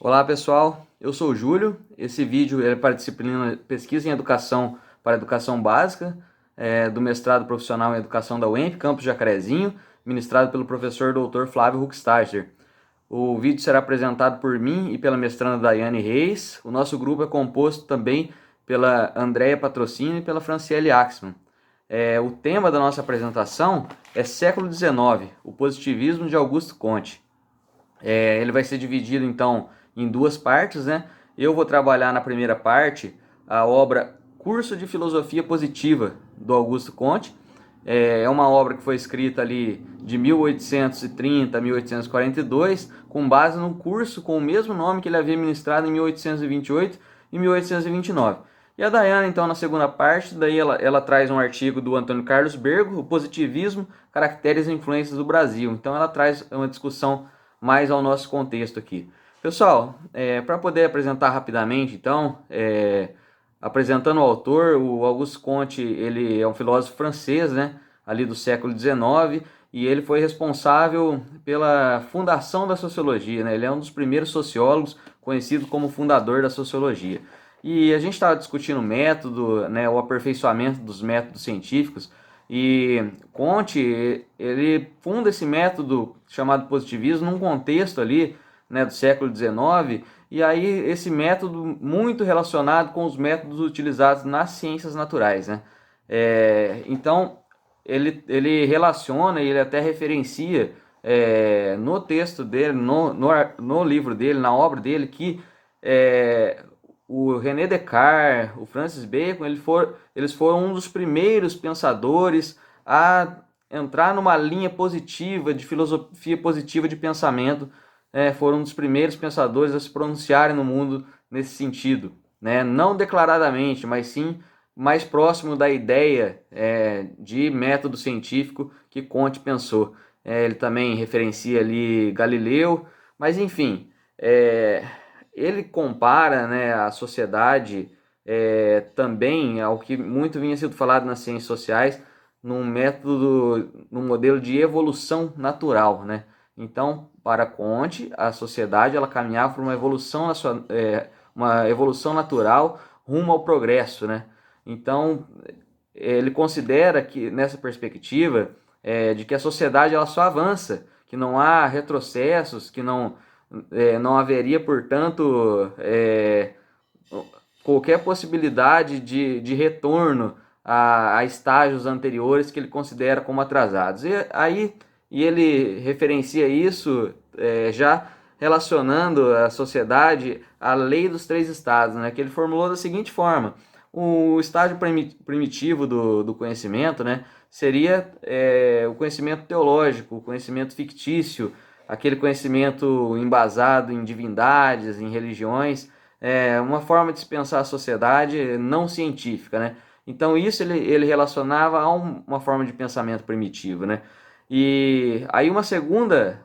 Olá pessoal, eu sou o Júlio. Esse vídeo é para a disciplina Pesquisa em Educação para Educação Básica, do mestrado profissional em Educação da UEMP, Campus Jacarezinho, ministrado pelo professor Dr. Flávio Hucksteiger. O vídeo será apresentado por mim e pela mestranda Daiane Reis. O nosso grupo é composto também pela Andréia Patrocínio e pela Franciele Axman. O tema da nossa apresentação é Século XIX, o positivismo de Augusto Comte. Ele vai ser dividido então em duas partes, né? Eu vou trabalhar na primeira parte a obra Curso de Filosofia Positiva do Augusto Comte. É uma obra que foi escrita ali de 1830 a 1842, com base num curso com o mesmo nome que ele havia ministrado em 1828 e 1829. E a Daiane, então, na segunda parte, daí ela traz um artigo do Antônio Carlos Bergo, O Positivismo, Caracteres e Influências do Brasil. Então ela traz uma discussão mais ao nosso contexto aqui. Pessoal, para poder apresentar rapidamente, então, apresentando o autor, o Auguste Comte, ele é um filósofo francês, né, ali do século XIX, e ele foi responsável pela fundação da sociologia, né? Ele é um dos primeiros sociólogos conhecido como fundador da sociologia. E a gente estava discutindo o método, né, o aperfeiçoamento dos métodos científicos, e Comte, ele funda esse método chamado positivismo num contexto ali, né, do século XIX, e aí esse método muito relacionado com os métodos utilizados nas ciências naturais, né? Então, ele relaciona e ele até referencia no texto dele, no livro dele, na obra dele, que o René Descartes, o Francis Bacon, eles foram um dos primeiros pensadores a entrar numa linha positiva, de filosofia positiva de pensamento. Foram um dos primeiros pensadores a se pronunciarem no mundo nesse sentido, né? Não declaradamente, mas sim mais próximo da ideia de método científico que Comte pensou. Ele também referencia ali Galileu, mas enfim, ele compara, né, a sociedade também ao que muito vinha sendo falado nas ciências sociais, num método, num modelo de evolução natural, né? Então, para Comte, a sociedade ela caminhava por uma evolução natural rumo ao progresso, né? Então, ele considera que nessa perspectiva de que a sociedade ela só avança, que não há retrocessos, que não haveria, portanto, qualquer possibilidade de retorno a estágios anteriores que ele considera como atrasados. E ele referencia isso já relacionando a sociedade à lei dos três estados, né, que ele formulou da seguinte forma: o estágio primitivo do conhecimento, né, seria o conhecimento teológico, o conhecimento fictício, aquele conhecimento embasado em divindades, em religiões, uma forma de se pensar a sociedade não científica, né? Então isso ele relacionava a uma forma de pensamento primitivo, né? E aí uma segunda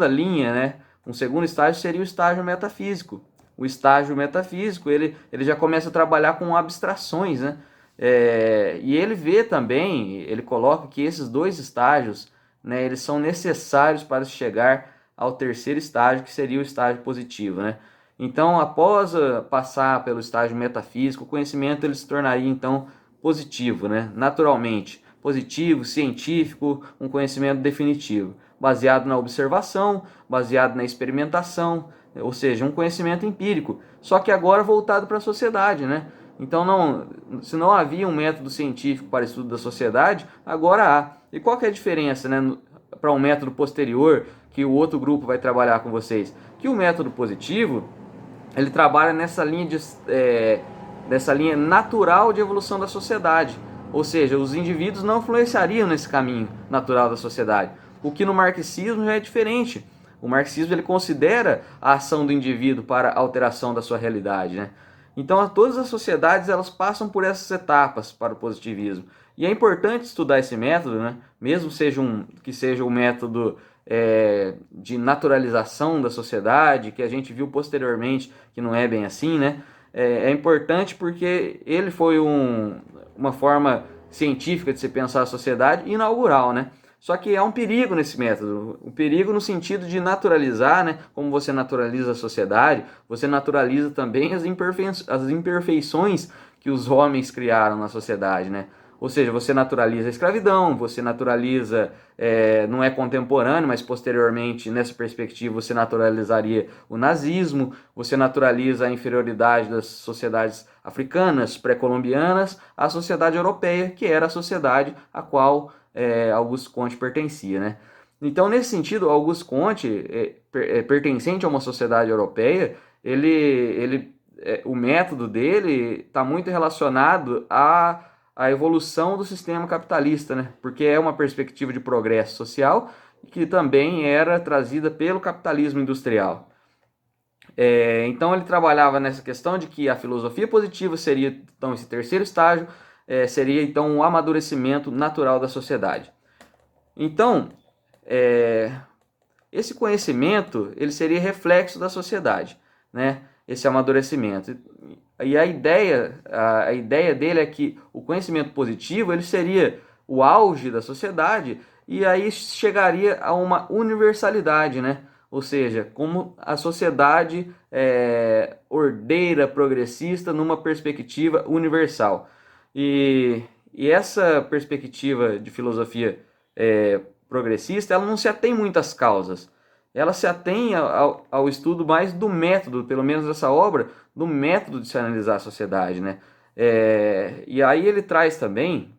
linha, né? Um segundo estágio seria o estágio metafísico. O estágio metafísico ele já começa a trabalhar com abstrações, né? E ele vê também, ele coloca que esses dois estágios, né, eles são necessários para chegar ao terceiro estágio, que seria o estágio positivo, né? Então, após passar pelo estágio metafísico, o conhecimento ele se tornaria então positivo, né? Naturalmente, positivo, científico, um conhecimento definitivo, baseado na observação, baseado na experimentação, ou seja, um conhecimento empírico, só que agora voltado para a sociedade, né? Então, se não havia um método científico para estudo da sociedade, agora há. E qual que é a diferença, né, para um método posterior que o outro grupo vai trabalhar com vocês? Que o método positivo ele trabalha nessa linha natural de evolução da sociedade, ou seja, os indivíduos não influenciariam nesse caminho natural da sociedade, o que no marxismo já é diferente. O marxismo ele considera a ação do indivíduo para a alteração da sua realidade, né? Então, todas as sociedades elas passam por essas etapas para o positivismo. E é importante estudar esse método, né? Mesmo que seja um método de naturalização da sociedade, que a gente viu posteriormente que não é bem assim, né? É importante porque ele foi uma forma científica de se pensar a sociedade inaugural, né? Só que há um perigo nesse método, um perigo no sentido de naturalizar, né? Como você naturaliza a sociedade, você naturaliza também as imperfeições que os homens criaram na sociedade, né? Ou seja, você naturaliza a escravidão, você naturaliza, não é contemporâneo, mas posteriormente, nessa perspectiva, você naturalizaria o nazismo, você naturaliza a inferioridade das sociedades africanas, pré-colombianas, à sociedade europeia, que era a sociedade a qual Auguste Comte pertencia, né? Então, nesse sentido, Auguste Comte, pertencente a uma sociedade europeia, o método dele está muito relacionado à evolução do sistema capitalista, né? Porque é uma perspectiva de progresso social que também era trazida pelo capitalismo industrial. Então ele trabalhava nessa questão de que a filosofia positiva seria então esse terceiro estágio, seria então um amadurecimento natural da sociedade. Então, esse conhecimento ele seria reflexo da sociedade, né? Esse amadurecimento. E a ideia dele é que o conhecimento positivo ele seria o auge da sociedade e aí chegaria a uma universalidade, né? Ou seja, como a sociedade ordeira, progressista, numa perspectiva universal. E essa perspectiva de filosofia progressista, ela não se atém muitas causas. Ela se atém ao estudo mais do método, pelo menos dessa obra, do método de se analisar a sociedade, né? E aí ele traz também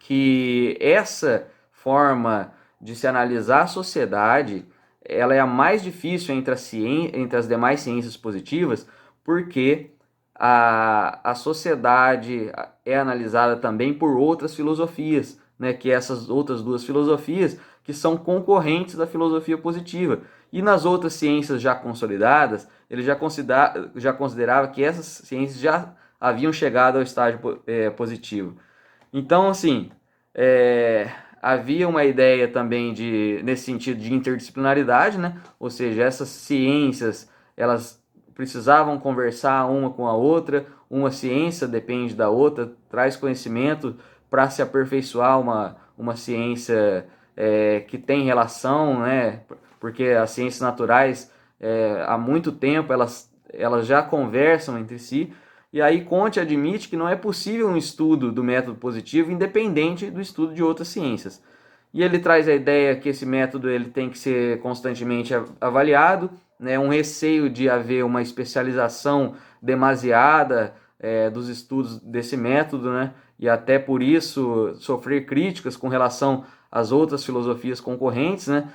que essa forma de se analisar a sociedade, ela é a mais difícil entre as demais ciências positivas, porque a sociedade é analisada também por outras filosofias, né, que essas outras duas filosofias que são concorrentes da filosofia positiva. E nas outras ciências já consolidadas, ele já considerava que essas ciências já haviam chegado ao estágio positivo. Então, assim, havia uma ideia também nesse sentido de interdisciplinaridade, né? Ou seja, essas ciências, elas precisavam conversar uma com a outra, uma ciência depende da outra, traz conhecimento para se aperfeiçoar uma ciência que tem relação, né? Porque as ciências naturais, há muito tempo, elas já conversam entre si. E aí Comte admite que não é possível um estudo do método positivo independente do estudo de outras ciências. E ele traz a ideia que esse método ele tem que ser constantemente avaliado, né? Um receio de haver uma especialização demasiada dos estudos desse método, né? E até por isso sofrer críticas com relação às outras filosofias concorrentes, né?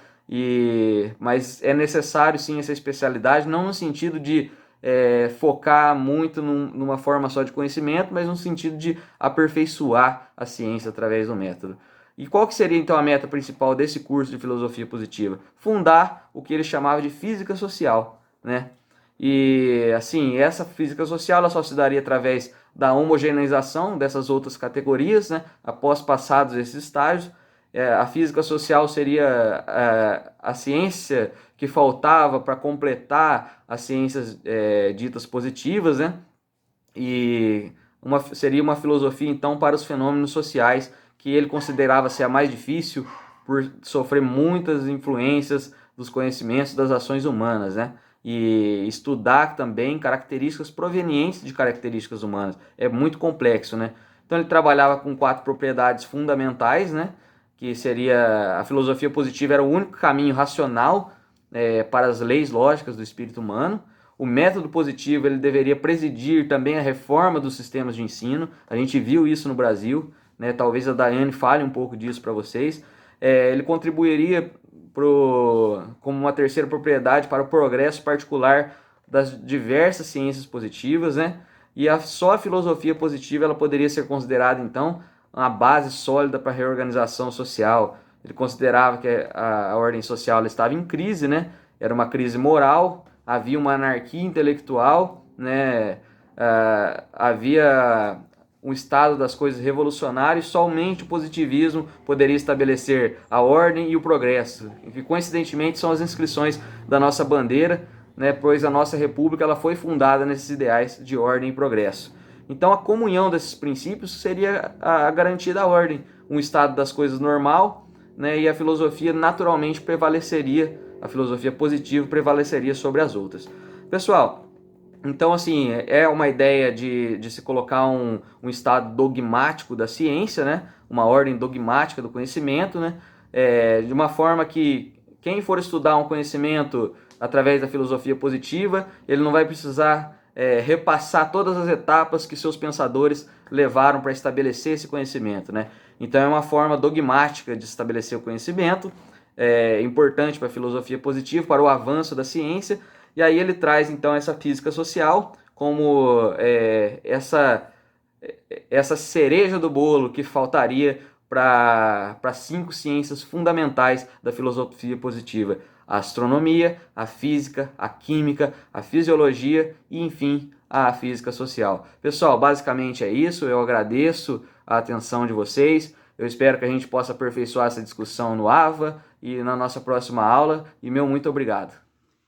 Mas é necessário sim essa especialidade, não no sentido de focar muito numa forma só de conhecimento, mas no sentido de aperfeiçoar a ciência através do método. E qual que seria então a meta principal desse curso de filosofia positiva? Fundar o que ele chamava de física social, né? E assim, essa física social ela só se daria através da homogeneização dessas outras categorias, né? Após passados esses estágios. A física social seria a ciência que faltava para completar as ciências ditas positivas, né? E seria uma filosofia então para os fenômenos sociais, que ele considerava ser a mais difícil por sofrer muitas influências dos conhecimentos das ações humanas, né? E estudar também características provenientes de características humanas. É muito complexo, né? Então ele trabalhava com 4 propriedades fundamentais, né? Que seria a filosofia positiva era o único caminho racional para as leis lógicas do espírito humano. O método positivo ele deveria presidir também a reforma dos sistemas de ensino. A gente viu isso no Brasil, né? Talvez a Daiane fale um pouco disso para vocês. Ele contribuiria como uma terceira propriedade para o progresso particular das diversas ciências positivas, né? E só a filosofia positiva ela poderia ser considerada, então, uma base sólida para a reorganização social. Ele considerava que a ordem social estava em crise, né? Era uma crise moral, havia uma anarquia intelectual, né? Havia um estado das coisas revolucionário e somente o positivismo poderia estabelecer a ordem e o progresso. E coincidentemente são as inscrições da nossa bandeira, né? Pois a nossa república ela foi fundada nesses ideais de ordem e progresso. Então a comunhão desses princípios seria a garantia da ordem, um estado das coisas normal, né, e a filosofia naturalmente prevaleceria, a filosofia positiva prevaleceria sobre as outras. Pessoal, então, assim, é uma ideia de se colocar um estado dogmático da ciência, né? Uma ordem dogmática do conhecimento, né? De uma forma que quem for estudar um conhecimento através da filosofia positiva, ele não vai precisar repassar todas as etapas que seus pensadores levaram para estabelecer esse conhecimento, né? Então, é uma forma dogmática de estabelecer o conhecimento, importante para a filosofia positiva, para o avanço da ciência. E aí ele traz então essa física social como essa cereja do bolo que faltaria para 5 ciências fundamentais da filosofia positiva: a astronomia, a física, a química, a fisiologia e, enfim, a física social. Pessoal, basicamente é isso. Eu agradeço a atenção de vocês. Eu espero que a gente possa aperfeiçoar essa discussão no AVA e na nossa próxima aula. E meu muito obrigado.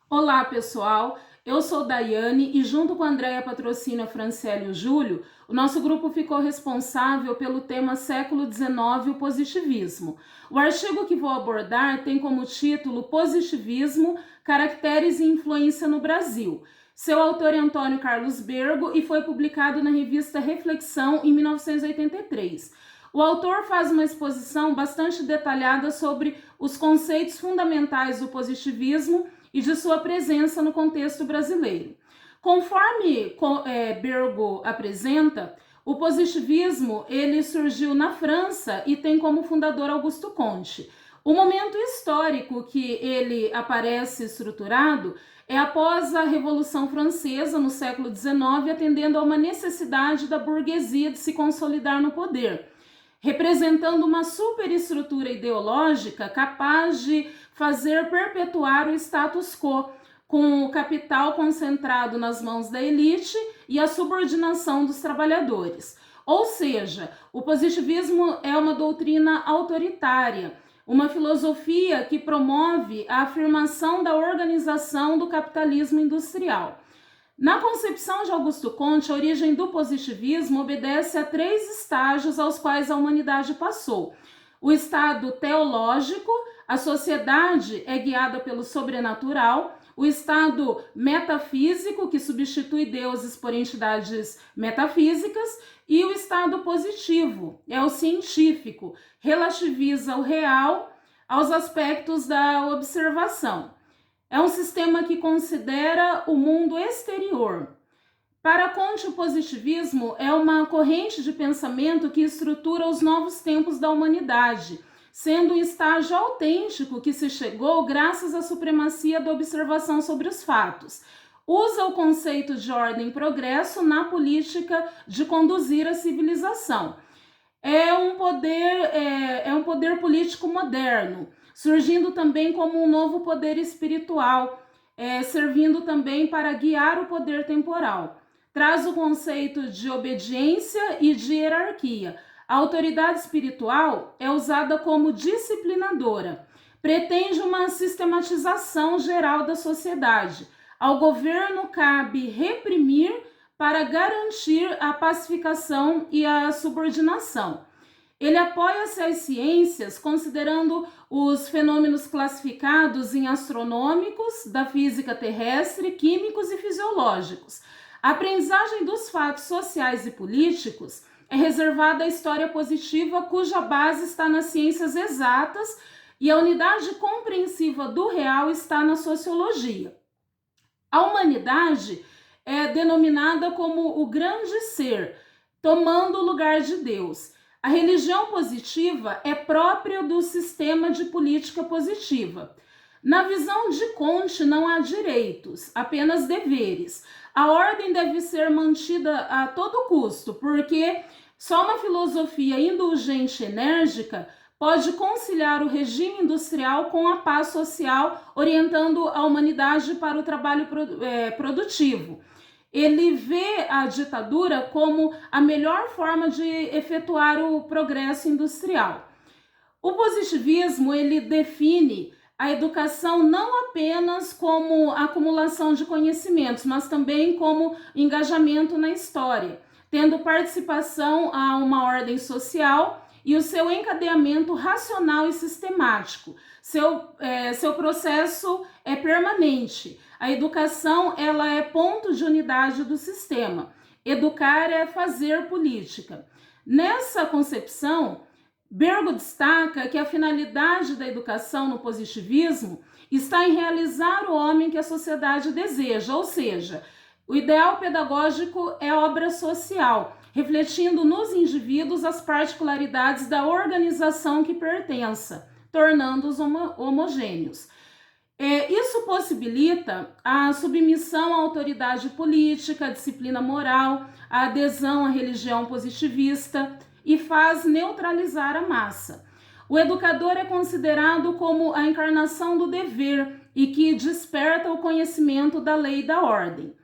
Olá, pessoal. Eu sou Daiane e junto com a Andréia Patrocínio, Franciele e o Júlio, o nosso grupo ficou responsável pelo tema Século XIX, o positivismo. O artigo que vou abordar tem como título Positivismo, Caracteres e Influência no Brasil. Seu autor é Antônio Carlos Bergo e foi publicado na revista Reflexão em 1983. O autor faz uma exposição bastante detalhada sobre os conceitos fundamentais do positivismo e de sua presença no contexto brasileiro. Conforme Bergo apresenta, o positivismo ele surgiu na França e tem como fundador Augusto Comte. O momento histórico que ele aparece estruturado é após a Revolução Francesa, no século XIX, atendendo a uma necessidade da burguesia de se consolidar no poder, representando uma superestrutura ideológica capaz de fazer perpetuar o status quo, com o capital concentrado nas mãos da elite e a subordinação dos trabalhadores. Ou seja, o positivismo é uma doutrina autoritária, uma filosofia que promove a afirmação da organização do capitalismo industrial. Na concepção de Augusto Comte, a origem do positivismo obedece a 3 estágios aos quais a humanidade passou. O estado teológico, a sociedade é guiada pelo sobrenatural; o estado metafísico, que substitui deuses por entidades metafísicas; e o estado positivo, é o científico, relativiza o real aos aspectos da observação. É um sistema que considera o mundo exterior. Para Comte, o positivismo é uma corrente de pensamento que estrutura os novos tempos da humanidade, sendo um estágio autêntico que se chegou graças à supremacia da observação sobre os fatos. Usa o conceito de ordem e progresso na política de conduzir a civilização. É um poder político moderno, surgindo também como um novo poder espiritual, servindo também para guiar o poder temporal. Traz o conceito de obediência e de hierarquia. A autoridade espiritual é usada como disciplinadora. Pretende uma sistematização geral da sociedade. Ao governo cabe reprimir para garantir a pacificação e a subordinação. Ele apoia-se às ciências, considerando os fenômenos classificados em astronômicos, da física terrestre, químicos e fisiológicos. A aprendizagem dos fatos sociais e políticos é reservada à história positiva, cuja base está nas ciências exatas, e a unidade compreensiva do real está na sociologia. A humanidade é denominada como o grande ser, tomando o lugar de Deus. A religião positiva é própria do sistema de política positiva. Na visão de Comte, não há direitos, apenas deveres. A ordem deve ser mantida a todo custo, porque só uma filosofia indulgente e enérgica pode conciliar o regime industrial com a paz social, orientando a humanidade para o trabalho produtivo. Ele vê a ditadura como a melhor forma de efetuar o progresso industrial. O positivismo, ele define a educação não apenas como acumulação de conhecimentos, mas também como engajamento na história, tendo participação a uma ordem social e o seu encadeamento racional e sistemático. Seu processo é permanente. A educação, ela é ponto de unidade do sistema. Educar é fazer política. Nessa concepção, Bergo destaca que a finalidade da educação no positivismo está em realizar o homem que a sociedade deseja, ou seja, o ideal pedagógico é obra social, refletindo nos indivíduos as particularidades da organização que pertença, tornando-os homogêneos. Isso possibilita a submissão à autoridade política, à disciplina moral, a adesão à religião positivista e faz neutralizar a massa. O educador é considerado como a encarnação do dever e que desperta o conhecimento da lei e da ordem.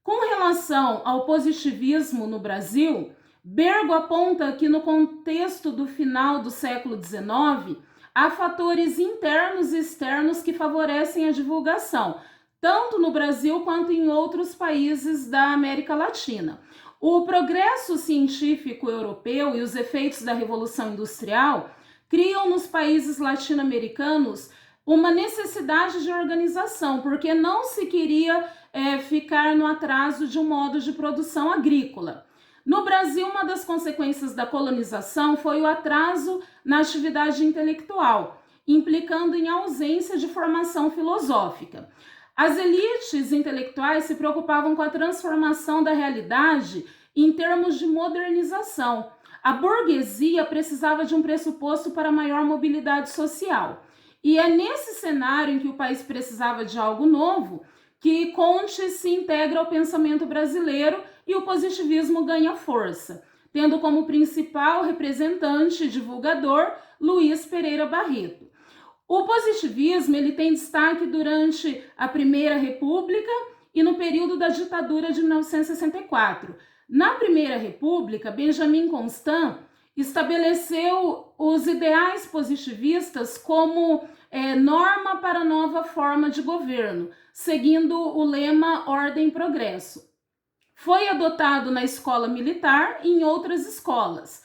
Com relação ao positivismo no Brasil, Bergo aponta que no contexto do final do século XIX, há fatores internos e externos que favorecem a divulgação, tanto no Brasil quanto em outros países da América Latina. O progresso científico europeu e os efeitos da Revolução Industrial criam nos países latino-americanos uma necessidade de organização, porque não se queria ficar no atraso de um modo de produção agrícola. No Brasil, uma das consequências da colonização foi o atraso na atividade intelectual, implicando em ausência de formação filosófica. As elites intelectuais se preocupavam com a transformação da realidade em termos de modernização. A burguesia precisava de um pressuposto para maior mobilidade social. E é nesse cenário em que o país precisava de algo novo que Comte se integra ao pensamento brasileiro e o positivismo ganha força, tendo como principal representante e divulgador Luiz Pereira Barreto. O positivismo ele tem destaque durante a Primeira República e no período da ditadura de 1964. Na Primeira República, Benjamin Constant estabeleceu os ideais positivistas como norma para a nova forma de governo, seguindo o lema Ordem e Progresso. Foi adotado na escola militar e em outras escolas,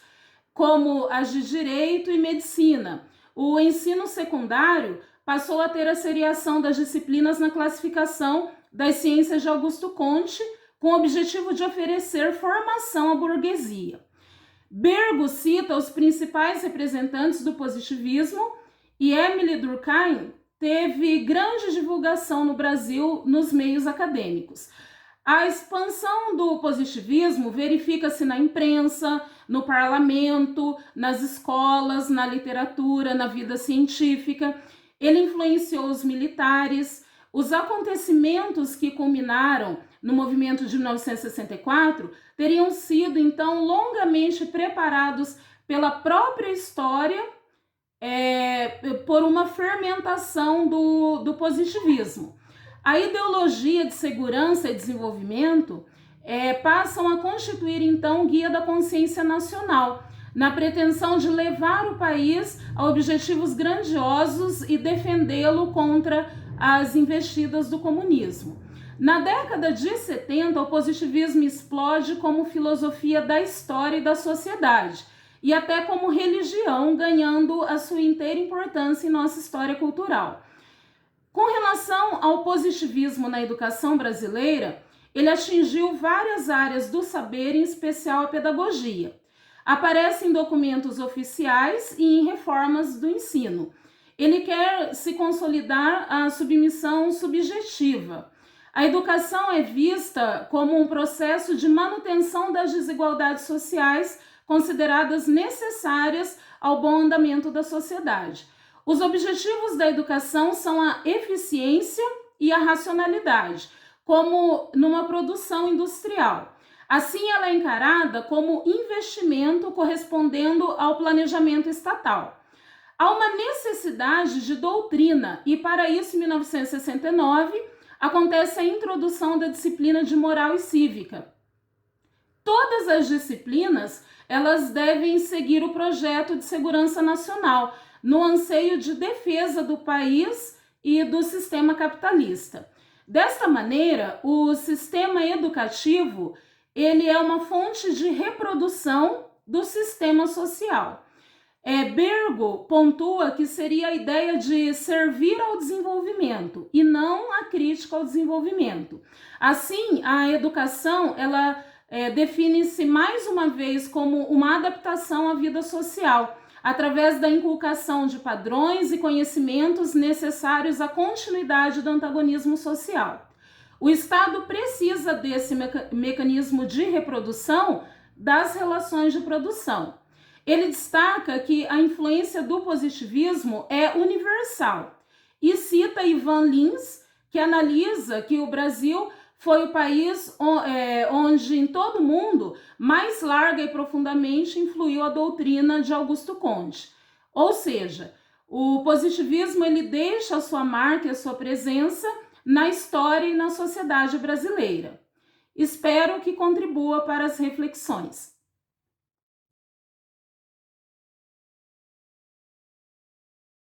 como as de Direito e Medicina. O ensino secundário passou a ter a seriação das disciplinas na classificação das ciências de Augusto Comte, com o objetivo de oferecer formação à burguesia. Bergo cita os principais representantes do positivismo e Émile Durkheim teve grande divulgação no Brasil nos meios acadêmicos. A expansão do positivismo verifica-se na imprensa, no parlamento, nas escolas, na literatura, na vida científica. Ele influenciou os militares. Os acontecimentos que culminaram no movimento de 1964 teriam sido, então, longamente preparados pela própria história por uma fermentação do positivismo. A ideologia de segurança e desenvolvimento passam a constituir, então, guia da consciência nacional, na pretensão de levar o país a objetivos grandiosos e defendê-lo contra as investidas do comunismo. Na década de 70, o positivismo explode como filosofia da história e da sociedade, e até como religião, ganhando a sua inteira importância em nossa história cultural. Com relação ao positivismo na educação brasileira, ele atingiu várias áreas do saber, em especial a pedagogia. Aparece em documentos oficiais e em reformas do ensino. Ele quer se consolidar a submissão subjetiva. A educação é vista como um processo de manutenção das desigualdades sociais consideradas necessárias ao bom andamento da sociedade. Os objetivos da educação são a eficiência e a racionalidade, como numa produção industrial. Assim, ela é encarada como investimento correspondendo ao planejamento estatal. Há uma necessidade de doutrina e, para isso, em 1969, acontece a introdução da disciplina de moral e cívica. Todas as disciplinas, elas devem seguir o projeto de segurança nacional, no anseio de defesa do país e do sistema capitalista. Desta maneira, o sistema educativo ele é uma fonte de reprodução do sistema social. Bergo pontua que seria a ideia de servir ao desenvolvimento e não a crítica ao desenvolvimento. Assim, a educação, ela define-se mais uma vez como uma adaptação à vida social, através da inculcação de padrões e conhecimentos necessários à continuidade do antagonismo social. O Estado precisa desse mecanismo de reprodução das relações de produção. Ele destaca que a influência do positivismo é universal e cita Ivan Lins, que analisa que o Brasil foi o país onde em todo o mundo mais larga e profundamente influiu a doutrina de Augusto Comte. Ou seja, o positivismo ele deixa a sua marca e a sua presença na história e na sociedade brasileira. Espero que contribua para as reflexões.